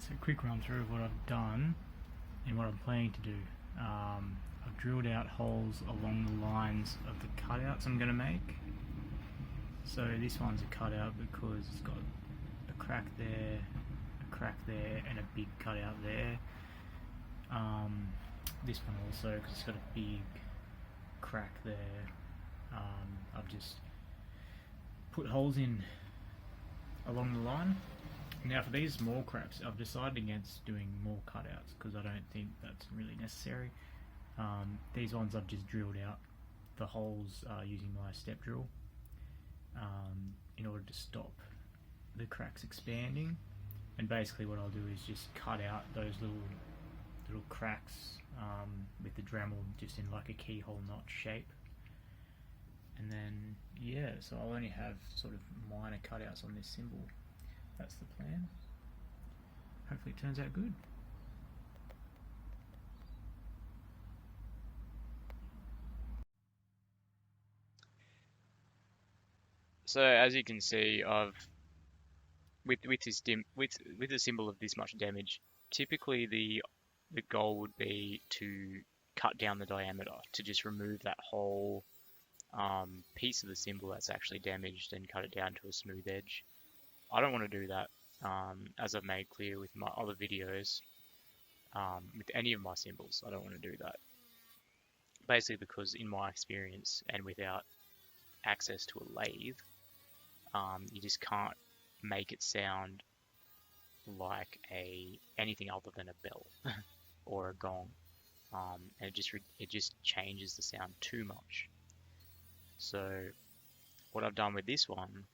So a quick run through of what I've done and what I'm planning to do. I've drilled out holes along the lines of the cutouts I'm going to make. So this one's a cutout because it's got a crack there, and a big cutout there. This one also, because it's got a big crack there. I've just put holes in along the line. Now for these small cracks, I've decided against doing more cutouts because I don't think that's really necessary. These ones I've just drilled out the holes using my step drill in order to stop the cracks expanding. And basically what I'll do is just cut out those little cracks with the Dremel just in like a keyhole notch shape. And then yeah, so I'll only have sort of minor cutouts on this cymbal. That's the plan. Hopefully it turns out good. So as you can see, I've with the cymbal of this much damage, typically the goal would be to cut down the diameter to just remove that whole piece of the cymbal that's actually damaged and cut it down to a smooth edge. I don't want to do that, as I've made clear with my other videos. With any of my cymbals, I don't want to do that. Basically because in my experience and without access to a lathe, you just can't make it sound like anything other than a bell or a gong, and it just changes the sound too much. So what I've done with this one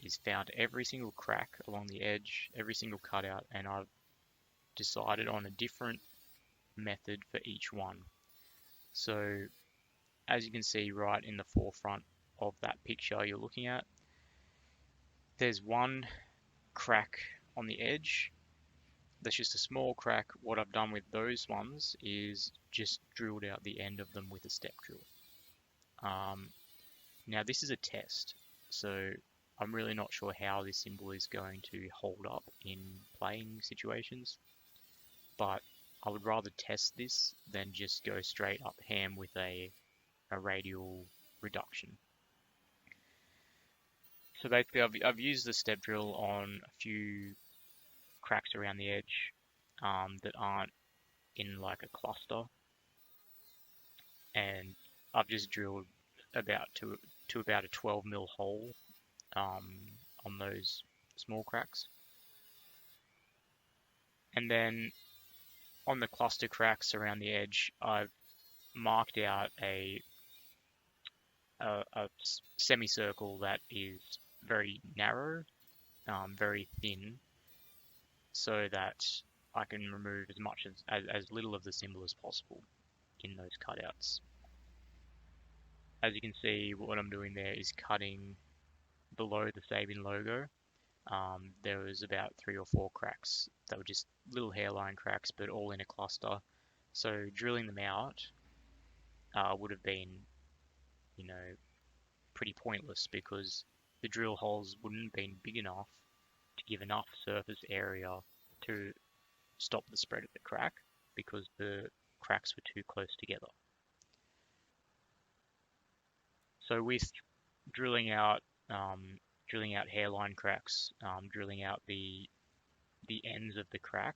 is found every single crack along the edge, every single cutout, and I've decided on a different method for each one. So as you can see right in the forefront of that picture you're looking at, there's one crack on the edge. That's just a small crack. What I've done with those ones is just drilled out the end of them with a step drill. Now this is a test, so I'm really not sure how this cymbal is going to hold up in playing situations, but I would rather test this than just go straight up ham with a radial reduction. So basically I've used the step drill on a few cracks around the edge that aren't in like a cluster, and I've just drilled about to about a 12mm hole on those small cracks. And then on the cluster cracks around the edge, I've marked out a semicircle that is very narrow, very thin, so that I can remove as little of the cymbal as possible in those cutouts. As you can see, what I'm doing there is cutting below the Sabian logo. There was about 3 or 4 cracks that were just little hairline cracks, but all in a cluster. So drilling them out would have been, pretty pointless because the drill holes wouldn't have been big enough to give enough surface area to stop the spread of the crack because the cracks were too close together. So with drilling out hairline cracks, drilling out the ends of the crack,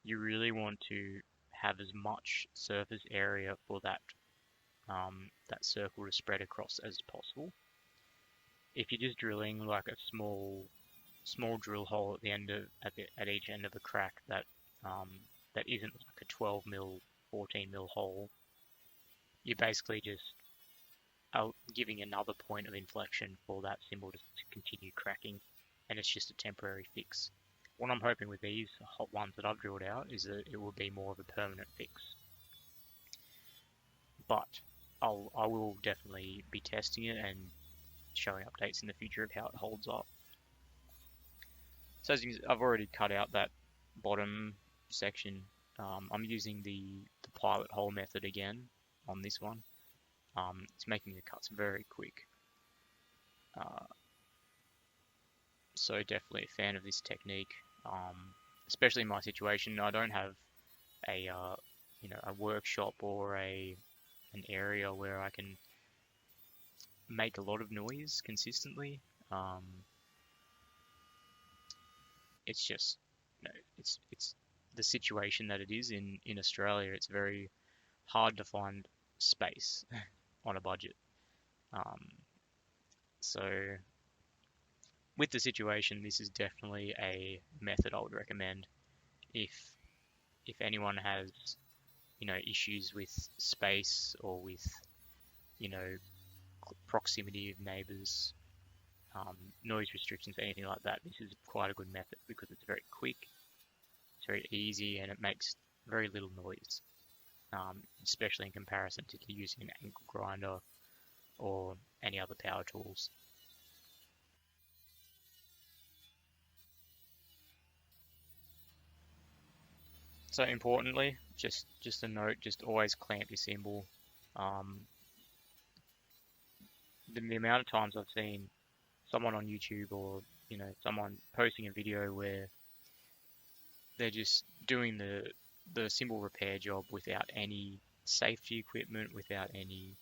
you really want to have as much surface area for that circle to spread across as possible. If you're just drilling like a small drill hole at each end of a crack that isn't like a 12mm, 14mm hole, you're basically just giving another point of inflection for that cymbal to continue cracking, and it's just a temporary fix. What I'm hoping with these hot ones that I've drilled out is that it will be more of a permanent fix. But I will definitely be testing it and showing updates in the future of how it holds up. So as you can see, I've already cut out that bottom section. I'm using the pilot hole method again on this one. It's making the cuts very quick. So definitely a fan of this technique, especially in my situation, I don't have a a workshop or an area where I can make a lot of noise consistently. Um, it's just it's the situation that it is in Australia. It's very hard to find space on a budget. Um, so with the situation, this is definitely a method I would recommend if anyone has issues with space or with proximity of neighbors, noise restrictions, anything like that. This is quite a good method because it's very quick, it's very easy, and it makes very little noise, especially in comparison to using an angle grinder or any other power tools. So importantly, just a note, just always clamp your cymbal. Um, the amount of times I've seen someone on YouTube or someone posting a video where they're just doing the cymbal repair job without any safety equipment, without any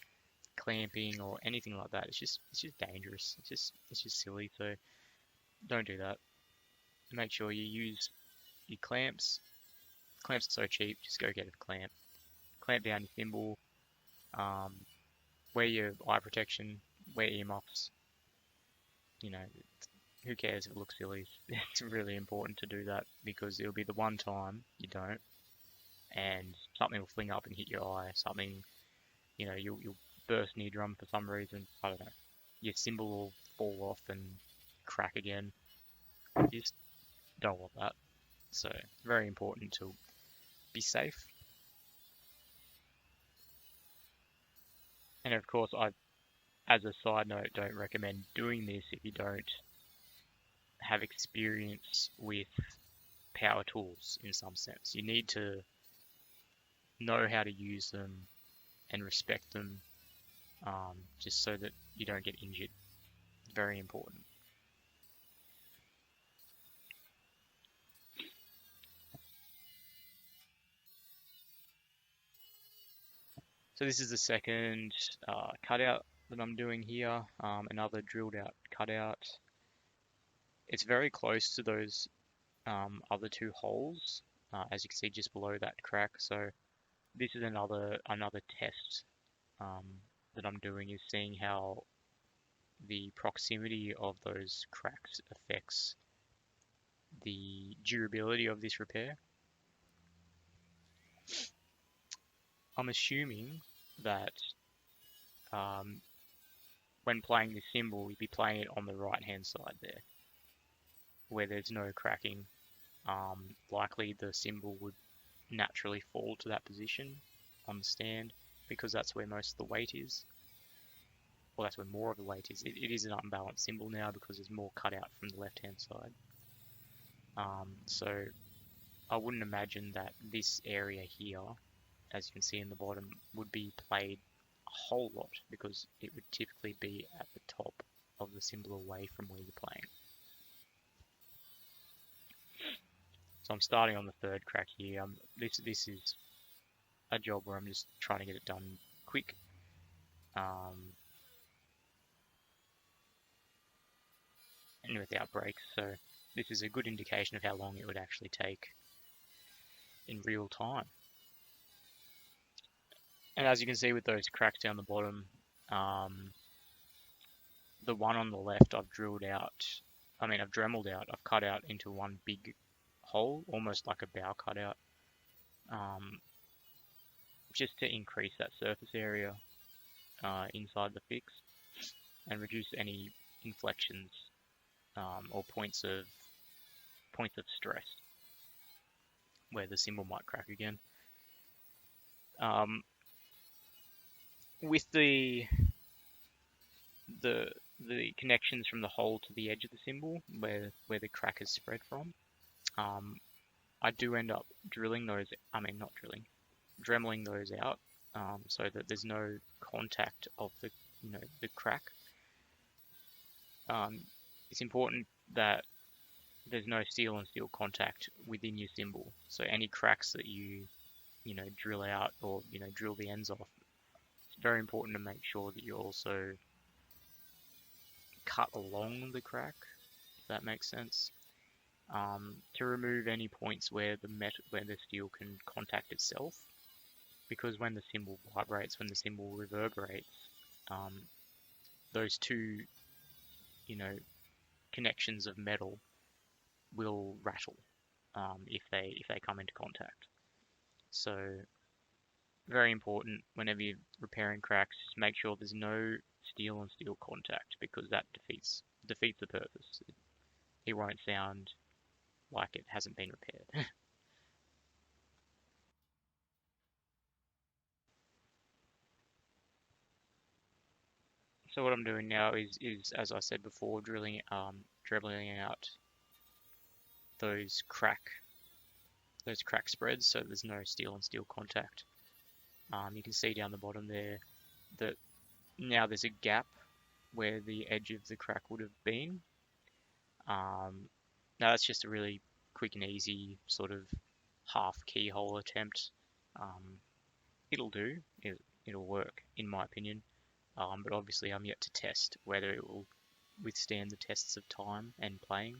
clamping or anything like that. It's just dangerous. It's just silly. So don't do that. Make sure you use your clamps. Clamps are so cheap. Just go get a clamp. Clamp down your cymbal. Um, wear your eye protection. Wear earmuffs. You know, who cares if it looks silly? It's really important to do that because it'll be the one time you don't, and something will fling up and hit your eye. Something, you'll burst an eardrum for some reason. I don't know. Your cymbal will fall off and crack again. You just don't want that. So very important to be safe. And of course, as a side note, don't recommend doing this if you don't have experience with power tools in some sense. You need to know how to use them and respect them, just so that you don't get injured. Very important. So this is the second cutout that I'm doing here, another drilled out cutout. It's very close to those other two holes, as you can see just below that crack. So this is another test um, that I'm doing, is seeing how the proximity of those cracks affects the durability of this repair. I'm assuming that when playing this cymbal, you'd be playing it on the right hand side there, where there's no cracking. Likely the cymbal would naturally fall to that position on the stand because that's where most of the weight is. Well, that's where more of the weight is. It is an unbalanced cymbal now because there's more cut out from the left hand side. So I wouldn't imagine that this area here, as you can see in the bottom, would be played a whole lot because it would typically be at the top of the cymbal away from where you're playing. So I'm starting on the third crack here. This is a job where I'm just trying to get it done quick. And without breaks, so this is a good indication of how long it would actually take in real time. And as you can see with those cracks down the bottom, the one on the left I've drilled out, I've dremeled out, I've cut out into one big hole, almost like a bow cutout, just to increase that surface area inside the fix and reduce any inflections or points of stress where the cymbal might crack again. With the connections from the hole to the edge of the cymbal, where the crack is spread from, I do end up drilling those. Dremeling those out, so that there's no contact of the crack. It's important that there's no steel on steel contact within your cymbal. So any cracks that you drill out or drill the ends off, it's very important to make sure that you also cut along the crack, if that makes sense, to remove any points where the steel can contact itself. Because when the cymbal vibrates, when the cymbal reverberates, those two, connections of metal will rattle if they come into contact. So very important whenever you're repairing cracks, just make sure there's no steel on steel contact, because that defeats the purpose. It won't sound like it hasn't been repaired. So what I'm doing now is as I said before, drilling out those crack spreads, so there's no steel on steel contact. You can see down the bottom there that now there's a gap where the edge of the crack would have been. Now that's just a really quick and easy sort of half keyhole attempt. It'll do. It'll work in my opinion. But obviously I'm yet to test whether it will withstand the tests of time and playing.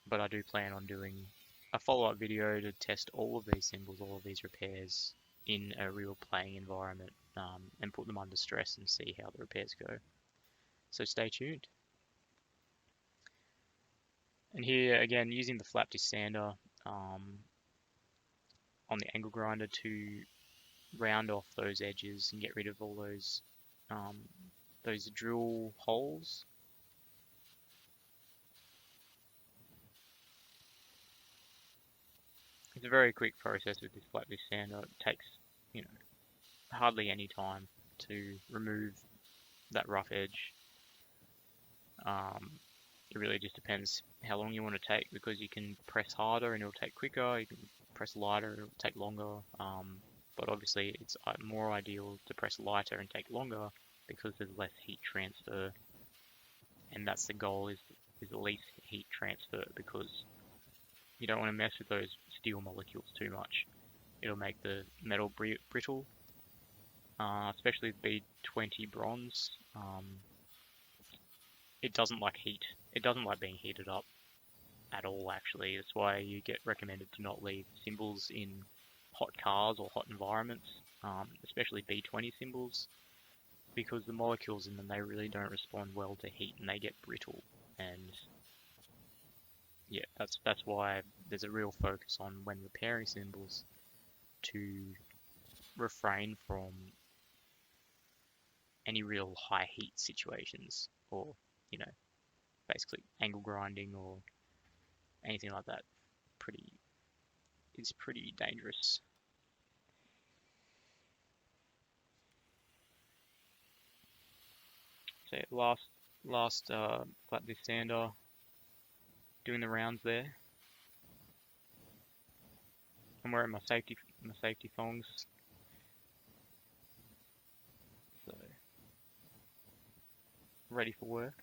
But I do plan on doing a follow-up video to test all of these cymbals, all of these repairs in a real playing environment, and put them under stress and see how the repairs go. So stay tuned. And here again, using the flat disc sander on the angle grinder to round off those edges and get rid of all those drill holes. It's a very quick process with this flat disc sander. It takes, hardly any time to remove that rough edge. It really just depends how long you want to take, because you can press harder and it'll take quicker. You can press lighter, it'll take longer. But obviously it's more ideal to press lighter and take longer, because there's less heat transfer, and that's the goal, is least heat transfer, because you don't want to mess with those steel molecules too much. It'll make the metal brittle, especially B20 bronze. It doesn't like heat. It doesn't like being heated up at all, actually. That's why you get recommended to not leave cymbals in hot cars or hot environments, especially B20 cymbals, because the molecules in them, they really don't respond well to heat and they get brittle. And yeah, that's why there's a real focus on, when repairing cymbals, to refrain from any real high heat situations, or basically angle grinding or anything like that. It's pretty dangerous. So last flat disc sander, doing the rounds there. I'm wearing my safety thongs. So ready for work.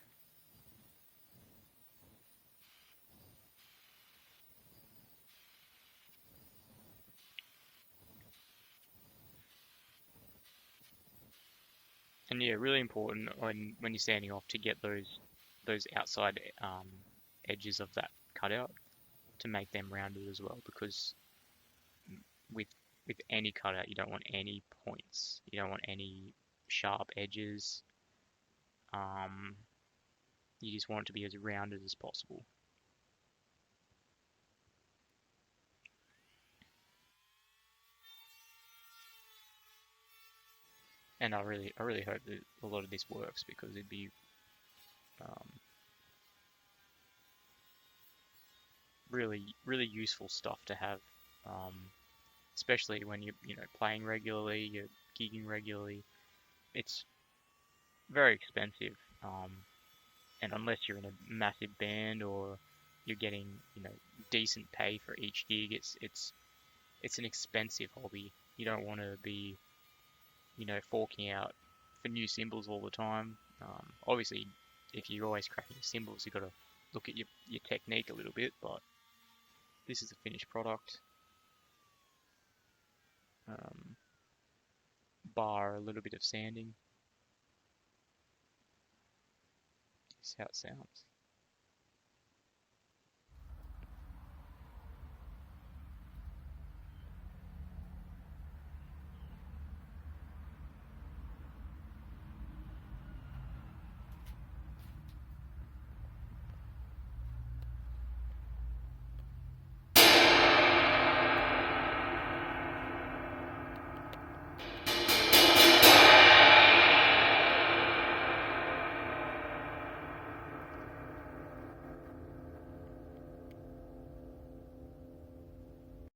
And yeah, really important when you're sanding off to get those outside edges of that cutout, to make them rounded as well, because with any cutout, you don't want any points, you don't want any sharp edges. You just want it to be as rounded as possible. And I really hope that a lot of this works, because it'd be really useful stuff to have, especially when you're playing regularly, you're gigging regularly. It's very expensive, and unless you're in a massive band or you're getting decent pay for each gig, it's an expensive hobby. You don't want to be forking out for new cymbals all the time. Obviously, if you're always cracking cymbals, you've got to look at your technique a little bit, but this is the finished product. Bar a little bit of sanding. This is how it sounds.